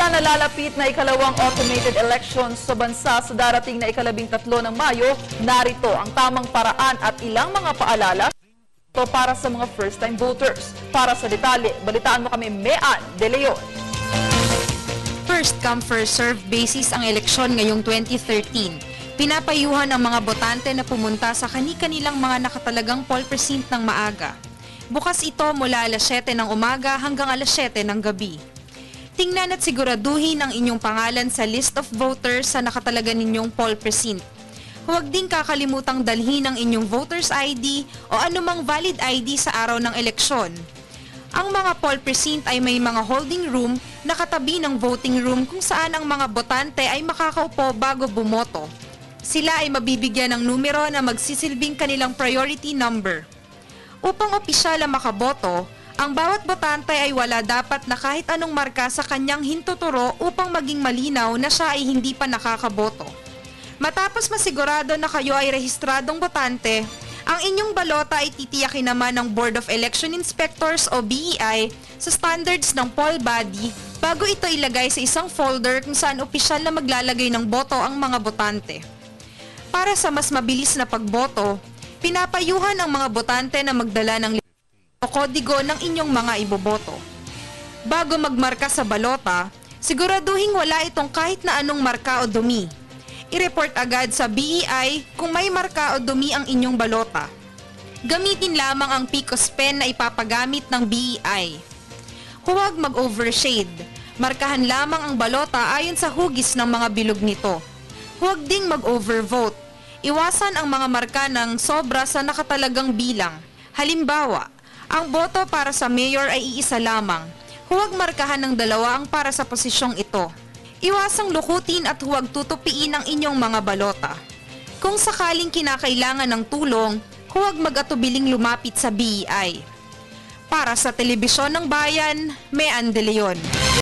Sa nalalapit na ikalawang automated elections sa bansa sa darating na ika-13 ng Mayo, narito ang tamang paraan at ilang mga paalala para sa mga first-time voters. Para sa detalye, balitaan mo kami Mean De Leon. First come first serve basis ang eleksyon ngayong 2013. Pinapayuhan ang mga botante na pumunta sa kani-kanilang mga nakatalagang poll precinct ng maaga. Bukas ito mula alas 7 ng umaga hanggang alas 7 ng gabi. Tingnan at siguraduhin ang inyong pangalan sa list of voters sa nakatalaga ninyong poll precinct. Huwag din kakalimutang dalhin ang inyong voter's ID o anumang valid ID sa araw ng eleksyon. Ang mga poll precinct ay may mga holding room na katabi ng voting room kung saan ang mga botante ay makakaupo bago bumoto. Sila ay mabibigyan ng numero na magsisilbing kanilang priority number. Upang opisyal ang makaboto, ang bawat botante ay wala dapat na kahit anong marka sa kanyang hintuturo upang maging malinaw na siya ay hindi pa nakakaboto. Matapos masigurado na kayo ay rehistradong botante, ang inyong balota ay titiyakin naman ng Board of Election Inspectors o BEI sa standards ng poll body bago ito ilagay sa isang folder kung saan opisyal na maglalagay ng boto ang mga botante. Para sa mas mabilis na pagboto, pinapayuhan ang mga botante na magdala ng o kodigo ng inyong mga iboboto. Bago magmarka sa balota, siguraduhin wala itong kahit na anong marka o dumi. I-report agad sa BEI kung may marka o dumi ang inyong balota. Gamitin lamang ang Picos pen na ipapagamit ng BEI. Huwag mag-overshade. Markahan lamang ang balota ayon sa hugis ng mga bilog nito. Huwag ding mag-overvote. Iwasan ang mga marka ng sobra sa nakatalagang bilang. Halimbawa, ang boto para sa mayor ay iisa lamang. Huwag markahan ng dalawa ang para sa posisyong ito. Iwasang lukutin at huwag tutupiin ang inyong mga balota. Kung sakaling kinakailangan ng tulong, huwag mag-atubiling lumapit sa BEI. Para sa Telebisyon ng Bayan, Mean De Leon.